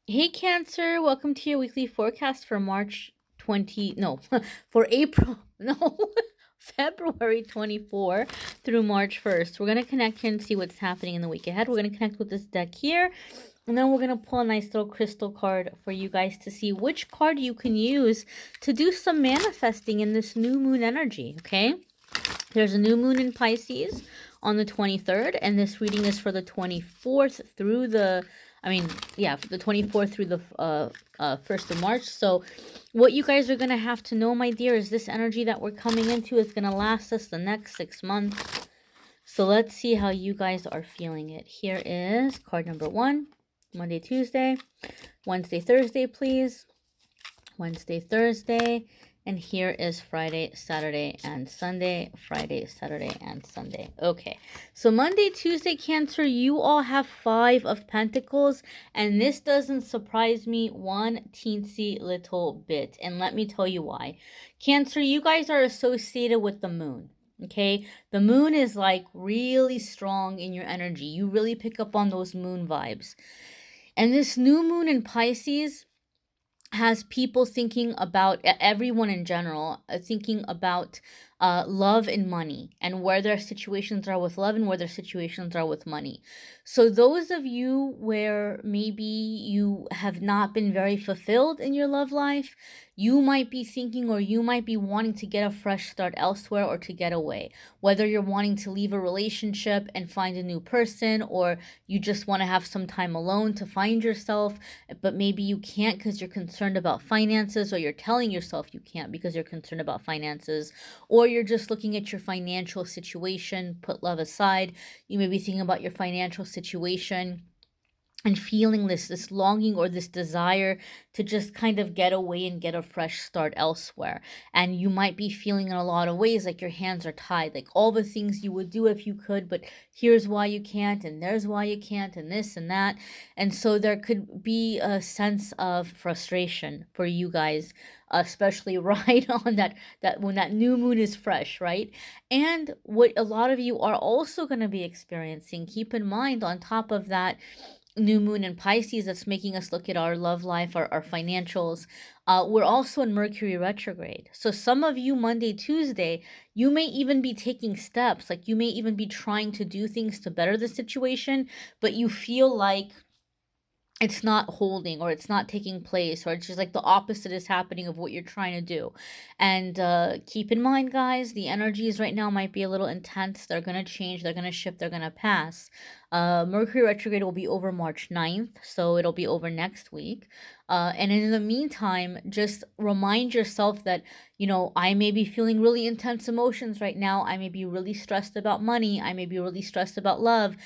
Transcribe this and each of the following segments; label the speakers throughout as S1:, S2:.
S1: Hey Cancer, welcome to your weekly forecast for March 20, no, for April, no, February 24 through March 1st. We're going to connect here and see what's happening in the week ahead. We're going to connect with this deck here, and then we're going to pull a nice little crystal card for you guys to see which card you can use to do some manifesting in this new moon energy, okay? There's a new moon in Pisces on the 23rd, and this reading is for the 24th through the, the 24th through the 1st of March. So what you guys are going to have to know, my dear, is this energy that we're coming into is going to last us the next 6 months. So let's see how you guys are feeling it. Here is card number 1, Monday, Tuesday, Wednesday, Thursday, please. Wednesday, Thursday, and here is Friday, Saturday, and Sunday. Friday, Saturday, and Sunday. Okay, so Monday, Tuesday, Cancer, you all have 5 of Pentacles, and this doesn't surprise me one teensy little bit, and let me tell you why. Cancer, you guys are associated with the moon. Okay, the moon is like really strong in your energy. You really pick up on those moon vibes. And this new moon in Pisces has people thinking about everyone in general, thinking about love and money, and where their situations are with love and where their situations are with money. So those of you where maybe you have not been very fulfilled in your love life, you might be thinking, or you might be wanting to get a fresh start elsewhere, or to get away. Whether you're wanting to leave a relationship and find a new person, or you just want to have some time alone to find yourself, but maybe you can't because you're concerned about finances, or you're telling yourself you can't because you're concerned about finances, or you're just looking at your financial situation. Put love aside. You may be thinking about your financial situation and feeling this longing or this desire to just kind of get away and get a fresh start elsewhere. And you might be feeling in a lot of ways like your hands are tied, like all the things you would do if you could, but here's why you can't, and there's why you can't, and this and that. And so there could be a sense of frustration for you guys, especially right on that when that new moon is fresh, right? And what a lot of you are also going to be experiencing, keep in mind, on top of that new moon in Pisces that's making us look at our love life, our financials, we're also in Mercury retrograde. So some of you, Monday, Tuesday, you may even be taking steps, like you may even be trying to do things to better the situation, but you feel like it's not holding, or it's not taking place, or it's just like the opposite is happening of what you're trying to do. And keep in mind, guys, the energies right now might be a little intense. They're going to change, they're going to shift, they're going to pass. Mercury retrograde will be over March 9th, so it'll be over next week. And in the meantime, just remind yourself that, I may be feeling really intense emotions right now. I may be really stressed about money. I may be really stressed about love,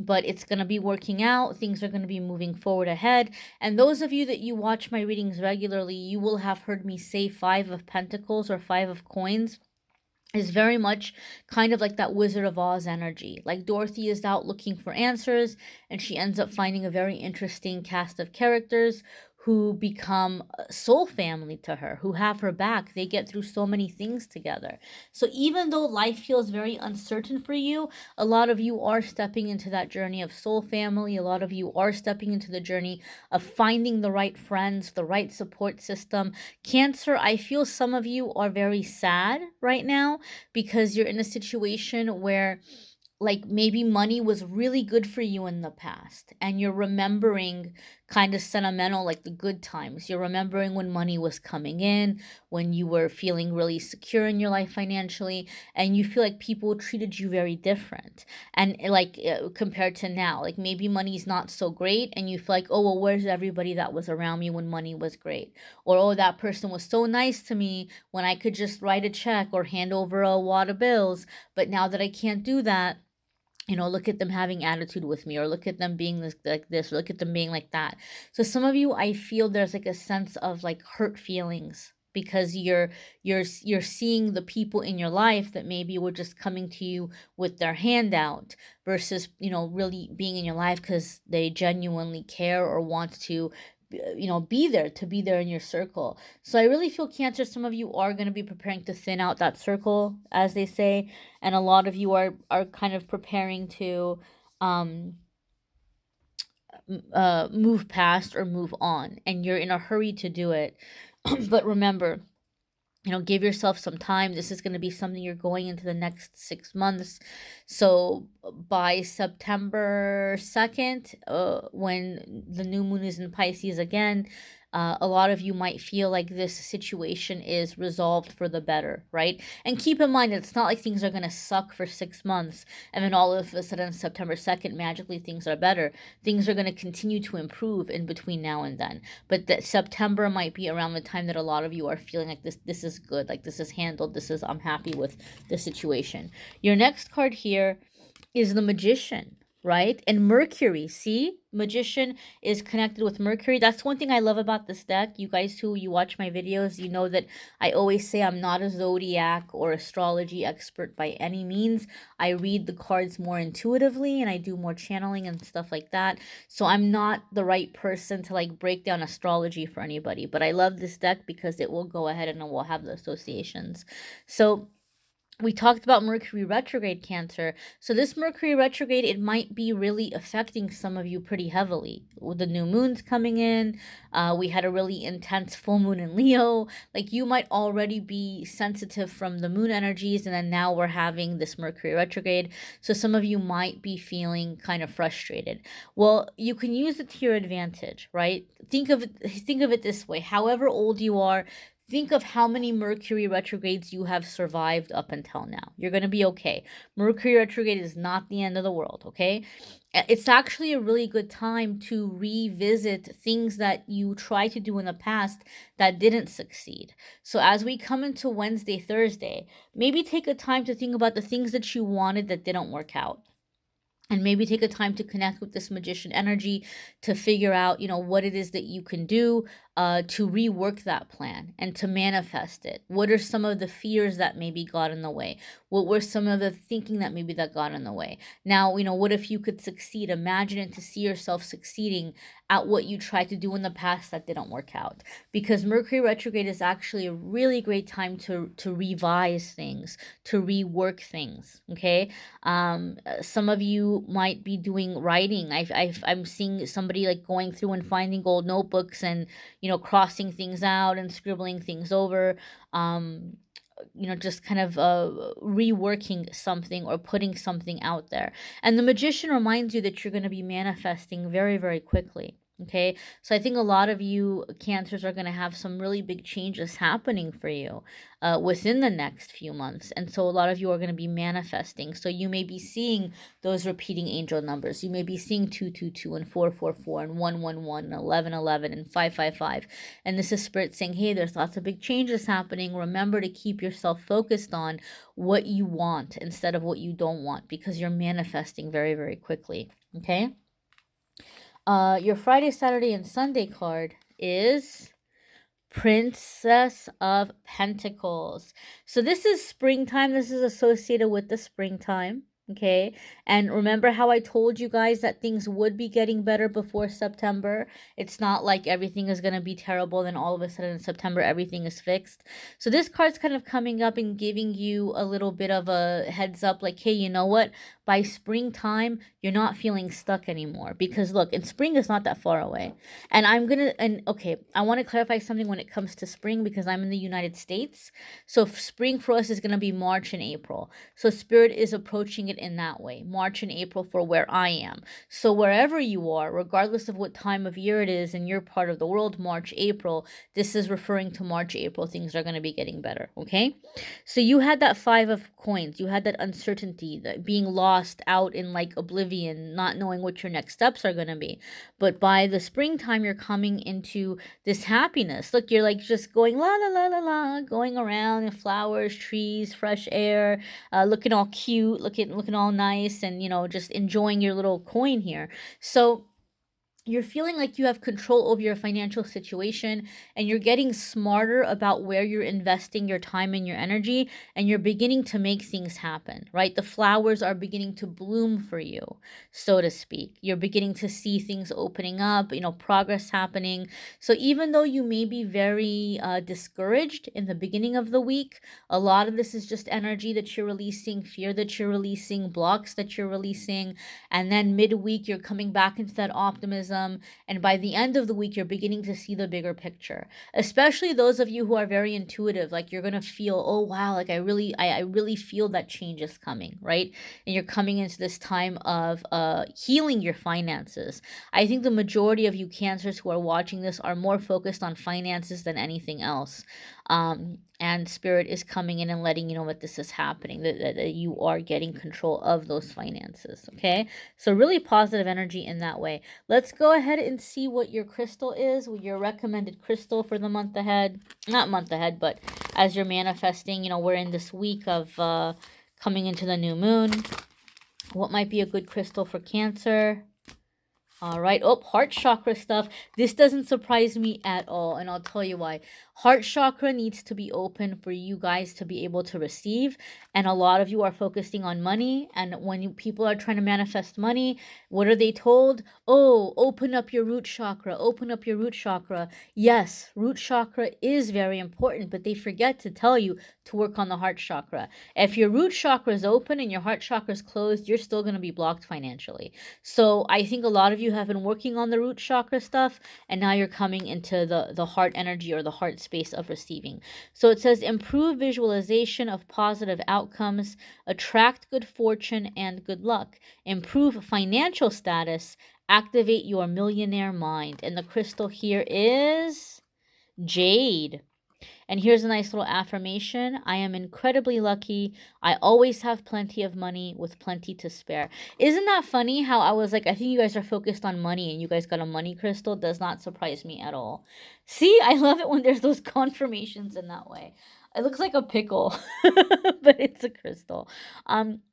S1: but it's going to be working out. Things are going to be moving forward ahead. And those of you that you watch my readings regularly, you will have heard me say 5 of Pentacles or 5 of Coins is very much kind of like that Wizard of Oz energy. Like Dorothy is out looking for answers, and she ends up finding a very interesting cast of characters who become a soul family to her, who have her back. They get through so many things together. So even though life feels very uncertain for you, a lot of you are stepping into that journey of soul family. A lot of you are stepping into the journey of finding the right friends, the right support system. Cancer, I feel some of you are very sad right now because you're in a situation where, like, maybe money was really good for you in the past, and you're remembering, kind of sentimental, like the good times. You're remembering when money was coming in, when you were feeling really secure in your life financially, and you feel like people treated you very different. And like compared to now, like maybe money's not so great, and you feel like, oh, well, where's everybody that was around me when money was great? Or, oh, that person was so nice to me when I could just write a check or hand over a wad of bills, but now that I can't do that, look at them having attitude with me, or look at them being this, like this, or look at them being like that. So some of you, I feel there's like a sense of like hurt feelings because you're seeing the people in your life that maybe were just coming to you with their hand out, versus really being in your life because they genuinely care or want to be there in your circle. So I really feel, Cancer, some of you are going to be preparing to thin out that circle, as they say, and a lot of you are kind of preparing to move past or move on, and you're in a hurry to do it. But remember, give yourself some time. This is going to be something you're going into the next 6 months. So by September 2nd, when the new moon is in Pisces again, a lot of you might feel like this situation is resolved for the better, right? And keep in mind, it's not like things are going to suck for 6 months and then all of a sudden September 2nd, magically things are better. Things are going to continue to improve in between now and then. But that September might be around the time that a lot of you are feeling like this is good, like this is handled, I'm happy with the situation. Your next card here is the Magician, right? And Mercury, see? Magician is connected with Mercury. That's one thing I love about this deck. You guys who you watch my videos, you know that I always say I'm not a zodiac or astrology expert by any means. I read the cards more intuitively and I do more channeling and stuff like that. So I'm not the right person to like break down astrology for anybody. But I love this deck because it will go ahead and it will have the associations. So we talked about Mercury retrograde, Cancer. So this Mercury retrograde, it might be really affecting some of you pretty heavily. With the new moons coming in, we had a really intense full moon in Leo. Like you might already be sensitive from the moon energies, and then now we're having this Mercury retrograde. So some of you might be feeling kind of frustrated. Well, you can use it to your advantage, right? Think of it this way. However old you are, think of how many Mercury retrogrades you have survived up until now. You're going to be okay. Mercury retrograde is not the end of the world, okay? It's actually a really good time to revisit things that you tried to do in the past that didn't succeed. So as we come into Wednesday, Thursday, maybe take a time to think about the things that you wanted that didn't work out. And maybe take a time to connect with this Magician energy to figure out, what it is that you can do to rework that plan and to manifest it. What are some of the fears that maybe got in the way? What were some of the thinking that maybe that got in the way? Now, what if you could succeed? Imagine it to see yourself succeeding at what you tried to do in the past that didn't work out. Because Mercury retrograde is actually a really great time to revise things, to rework things, okay? Some of you might be doing writing. I'm seeing somebody like going through and finding old notebooks and, crossing things out and scribbling things over, just kind of reworking something or putting something out there. And the Magician reminds you that you're going to be manifesting very, very quickly. Okay, so I think a lot of you Cancers are going to have some really big changes happening for you within the next few months. And so a lot of you are going to be manifesting. So you may be seeing those repeating angel numbers. You may be seeing 222 and 444 and 111 and 1111 and 555. And this is Spirit saying, hey, there's lots of big changes happening. Remember to keep yourself focused on what you want instead of what you don't want, because you're manifesting very, very quickly. Okay? Your Friday, Saturday, and Sunday card is Princess of Pentacles. So this is springtime. This is associated with the springtime. Okay, and remember how I told you guys that things would be getting better before September? It's not like everything is going to be terrible, then all of a sudden in September everything is fixed. So this card's kind of coming up and giving you a little bit of a heads up, like, hey, you know what? By springtime, you're not feeling stuck anymore. Because look, and spring is not that far away. And I want to clarify something when it comes to spring, because I'm in the United States. So spring for us is going to be March and April. So Spirit is approaching it in that way, March and April for where I am. So wherever you are, regardless of what time of year it is in your part of the world, March, April, this is referring to March, April, things are going to be getting better, okay? So you had that 5 of coins, you had that uncertainty, that being lost out in like oblivion, not knowing what your next steps are going to be. But by the springtime, you're coming into this happiness. Look, you're like just going la la la la la, going around in flowers, trees, fresh air, looking all cute, looking all nice, and just enjoying your little coin here. So you're feeling like you have control over your financial situation, and you're getting smarter about where you're investing your time and your energy, and you're beginning to make things happen, right? The flowers are beginning to bloom for you, so to speak. You're beginning to see things opening up, progress happening. So even though you may be very discouraged in the beginning of the week, a lot of this is just energy that you're releasing, fear that you're releasing, blocks that you're releasing, and then midweek you're coming back into that optimism optimism, and by the end of the week, you're beginning to see the bigger picture. Especially those of you who are very intuitive, like you're gonna feel, oh wow, like I really feel that change is coming, right? And you're coming into this time of healing your finances. I think the majority of you Cancers who are watching this are more focused on finances than anything else. And Spirit is coming in and letting you know that this is happening, that you are getting control of those finances, okay? So really positive energy in that way. Let's go ahead and see what your crystal is, your recommended crystal for the month ahead. Not month ahead, but as you're manifesting, you know, we're in this week of coming into the new moon. What might be a good crystal for Cancer? All right. Oh, heart chakra stuff. This doesn't surprise me at all, and I'll tell you why. Heart chakra needs to be open for you guys to be able to receive, and a lot of you are focusing on money, and when people are trying to manifest money, what are they told? Oh, open up your root chakra. Open up your root chakra. Yes, root chakra is very important, but they forget to tell you to work on the heart chakra. If your root chakra is open and your heart chakra is closed, you're still going to be blocked financially. So I think a lot of you have been working on the root chakra stuff, and now you're coming into the heart energy or the heart space of receiving. So it says improve visualization of positive outcomes, attract good fortune and good luck, improve financial status, activate your millionaire mind. And the crystal here is jade. And here's a nice little affirmation. I am incredibly lucky. I always have plenty of money with plenty to spare. Isn't that funny how I was like, I think you guys are focused on money and you guys got a money crystal? Does not surprise me at all. See, I love it when there's those confirmations in that way. It looks like a pickle, but it's a crystal.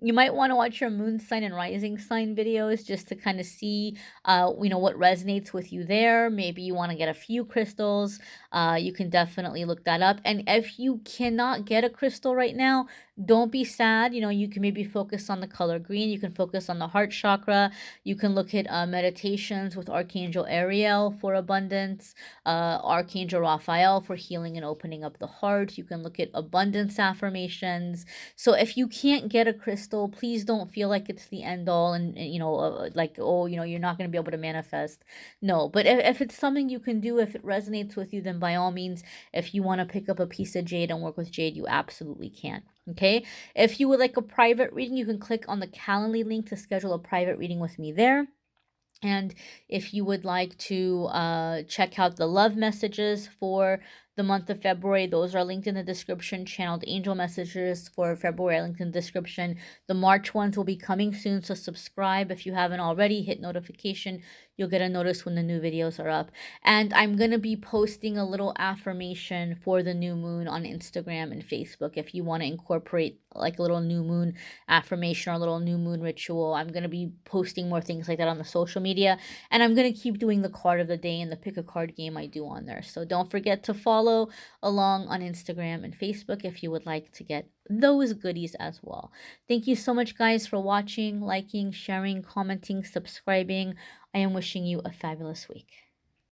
S1: You might want to watch your moon sign and rising sign videos just to kind of see, what resonates with you there. Maybe you want to get a few crystals. You can definitely look that up. And if you cannot get a crystal right now, don't be sad. You can maybe focus on the color green. You can focus on the heart chakra. You can look at meditations with Archangel Ariel for abundance, Archangel Raphael for healing and opening up the heart. You can look at abundance affirmations. So if you can't get a crystal, please don't feel like it's the end all and you're not going to be able to manifest. No, but if it's something you can do, if it resonates with you, then by all means, if you want to pick up a piece of jade and work with jade, you absolutely can. Okay, if you would like a private reading, you can click on the Calendly link to schedule a private reading with me there. And if you would like to check out the love messages for the month of February, those are linked in the description. Channeled angel messages for February linked in the description. The March ones will be coming soon, so subscribe if you haven't already. Hit notification. You'll get a notice when the new videos are up. And I'm going to be posting a little affirmation for the new moon on Instagram and Facebook if you want to incorporate like a little new moon affirmation or a little new moon ritual. I'm going to be posting more things like that on the social media. And I'm going to keep doing the card of the day and the pick a card game I do on there. So don't forget to follow along on Instagram and Facebook if you would like to get those goodies as well. Thank you so much, guys, for watching, liking, sharing, commenting, subscribing. I am wishing you a fabulous week.